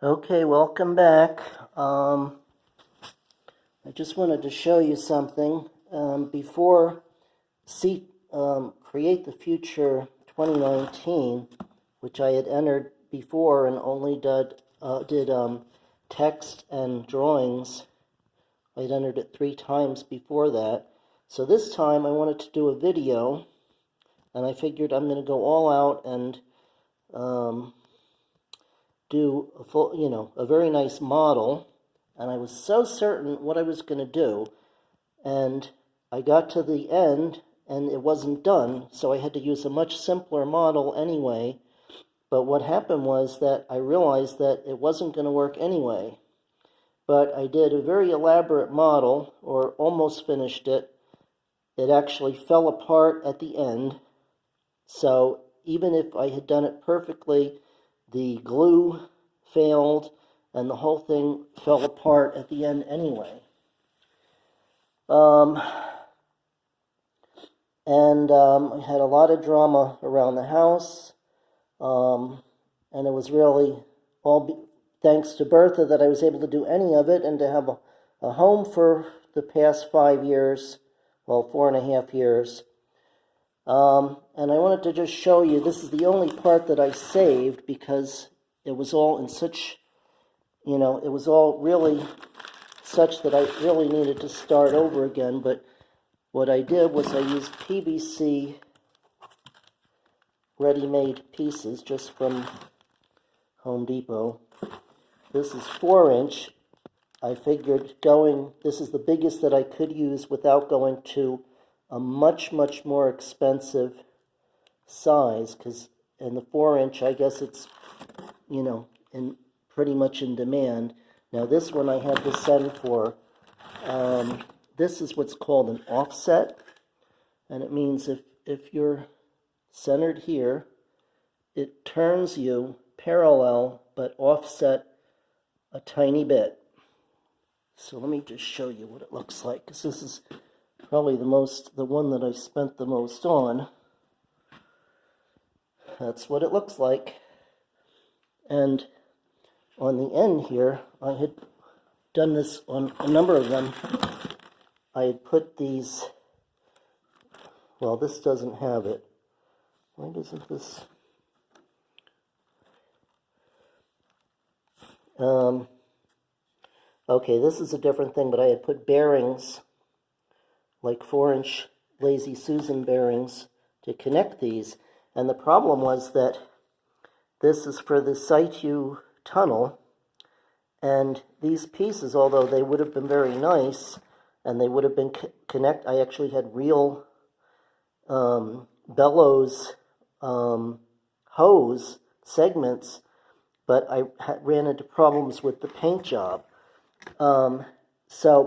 Okay, welcome back. I just wanted to show you something. Before Create the Future 2019, which I had entered before and only did text and drawings, I had entered it 3 times before that. So this time I wanted to do a video, and I figured I'm going to go all out and do a full, a very nice model, and I was so certain what I was going to do, and I got to the end and it wasn't done, so I had to use a much simpler model anyway. But what happened was that I realized that it wasn't going to work anyway. But I did a very elaborate model, or almost finished it. It actually fell apart at the end, so even if I had done it perfectly, the glue failed and the whole thing fell apart at the end anyway. I had a lot of drama around the house, and it was really all thanks to Bertha that I was able to do any of it and to have a home for the past 5 years, well, 4.5 years. And I wanted to just show you, this is the only part that I saved because it was all in such, it was all really such that I really needed to start over again. But what I did was I used PVC ready-made pieces just from Home Depot. This is 4-inch. I figured this is the biggest that I could use without going to a much, much more expensive size, because in the 4-inch, I guess it's, in pretty much in demand. Now this one I had to send for. This is what's called an offset, and it means if you're centered here, it turns you parallel but offset a tiny bit. So let me just show you what it looks like, because this is probably the one that I spent the most on. That's what it looks like. And on the end here, I had done this on a number of them. I had put these, well, this doesn't have it. Why doesn't this? Okay, this is a different thing, but I had put bearings, like 4-inch Lazy Susan bearings, to connect these. And the problem was that this is for the CITU tunnel, and these pieces, although they would have been very nice, and they would have been I actually had real bellows hose segments, but I ran into problems with the paint job. But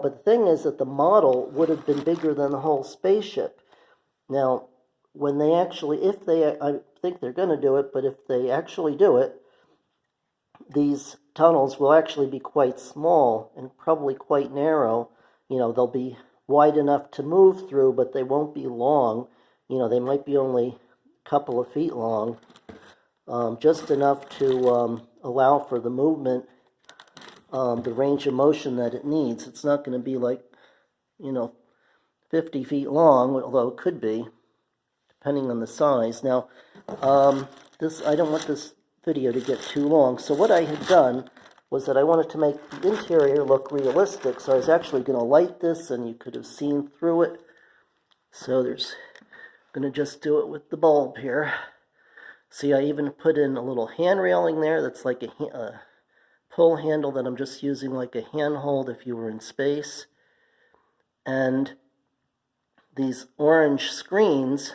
the thing is that the model would have been bigger than the whole spaceship. Now, when they actually, I think they're going to do it, but if they actually do it, these tunnels will actually be quite small and probably quite narrow. They'll be wide enough to move through, but they won't be long. They might be only a couple of feet long, just enough to allow for the movement, the range of motion that it needs. It's not going to be like, 50 feet long, although it could be, depending on the size. Now, I don't want this video to get too long, so what I had done was that I wanted to make the interior look realistic, so I was actually going to light this, and you could have seen through it. So I'm going to just do it with the bulb here. See, I even put in a little hand railing there that's like a pull handle that I'm just using like a handhold if you were in space. And these orange screens.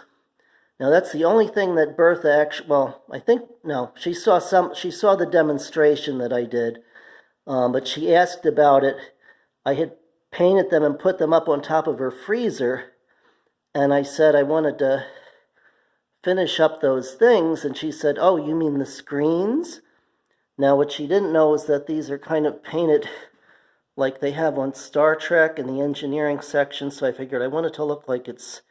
Now that's the only thing that Bertha actually, well, I think, no, she saw the demonstration that I did, but she asked about it. I had painted them and put them up on top of her freezer, and I said I wanted to finish up those things, and she said, oh, you mean the screens? Now what she didn't know is that these are kind of painted like they have on Star Trek in the engineering section, so I figured I wanted to look like it's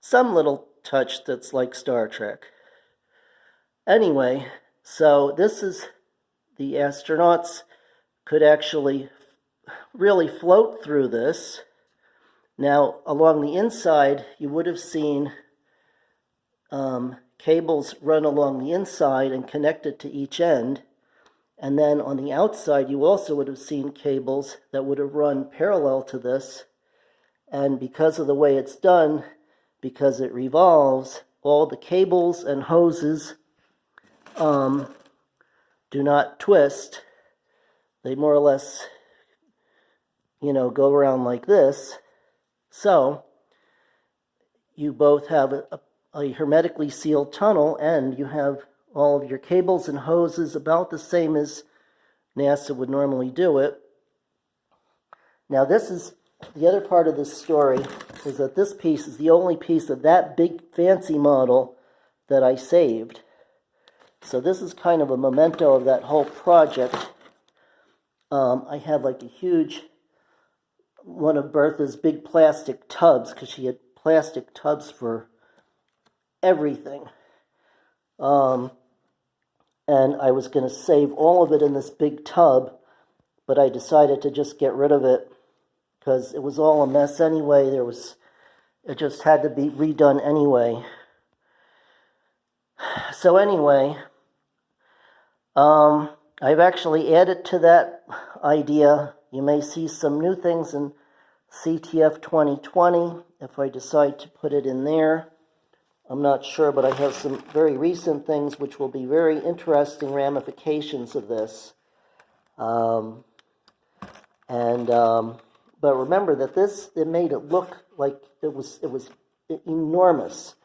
some little touch that's like Star Trek. Anyway, so this is the astronauts could actually really float through this. Now, along the inside, you would have seen cables run along the inside and connected to each end. And then on the outside, you also would have seen cables that would have run parallel to this. And because of the way it's done, because it revolves, all the cables and hoses do not twist. They more or less, go around like this. So you both have a hermetically sealed tunnel, and you have all of your cables and hoses about the same as NASA would normally do it. Now, this is the other part of this story, is that this piece is the only piece of that big fancy model that I saved. So this is kind of a memento of that whole project. I have like a huge one of Bertha's big plastic tubs, because she had plastic tubs for everything. And I was going to save all of it in this big tub, but I decided to just get rid of it because it was all a mess anyway. It just had to be redone anyway. So anyway, I've actually added to that idea. You may see some new things in CTF 2020 if I decide to put it in there. I'm not sure, but I have some very recent things which will be very interesting ramifications of this. But remember that it made it look like it was enormous.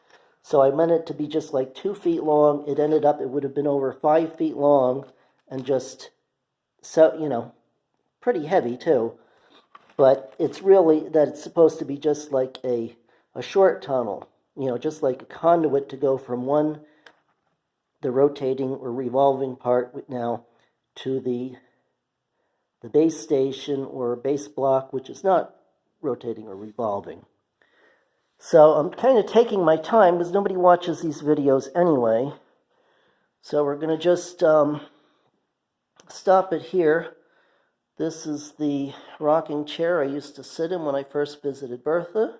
So I meant it to be just like 2 feet long. It ended up, it would have been over 5 feet long, and just, so, pretty heavy too. But it's really that it's supposed to be just like a short tunnel, just like a conduit to go from the rotating or revolving part now to the base station or base block, which is not rotating or revolving. So I'm kind of taking my time because nobody watches these videos anyway. So we're going to just stop it here. This is the rocking chair I used to sit in when I first visited Bertha.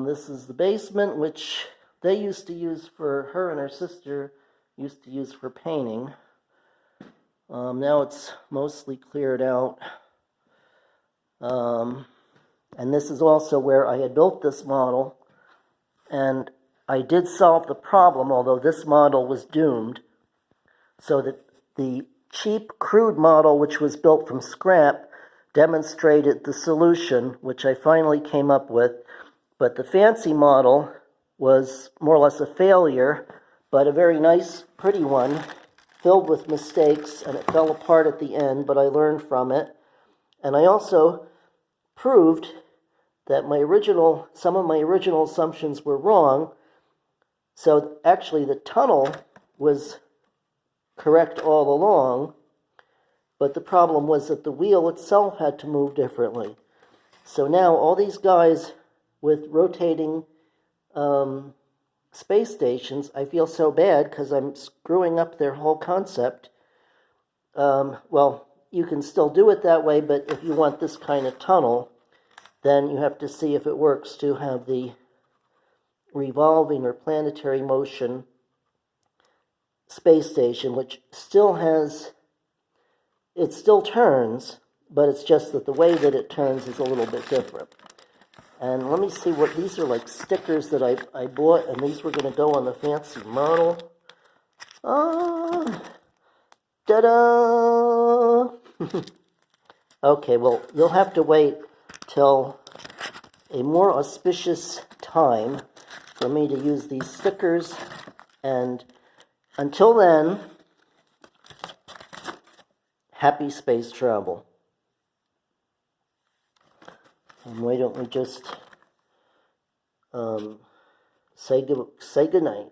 This is the basement, which they used to use her and her sister used to use for painting. Now it's mostly cleared out. And this is also where I had built this model. And I did solve the problem, although this model was doomed. So that the cheap, crude model, which was built from scrap, demonstrated the solution, which I finally came up with. But the fancy model was more or less a failure, but a very nice, pretty one, filled with mistakes, and it fell apart at the end, but I learned from it. And I also proved that some of my original assumptions were wrong. So actually the tunnel was correct all along, but the problem was that the wheel itself had to move differently. So now all these guys with rotating space stations, I feel so bad because I'm screwing up their whole concept. Well, you can still do it that way, but if you want this kind of tunnel, then you have to see if it works to have the revolving or planetary motion space station, which still turns, but it's just that the way that it turns is a little bit different. And let me see what these are, like stickers that I bought, and these were going to go on the fancy model. Ta-da! Okay, well, you'll have to wait till a more auspicious time for me to use these stickers, and until then, happy space travel. And why don't we just say goodnight.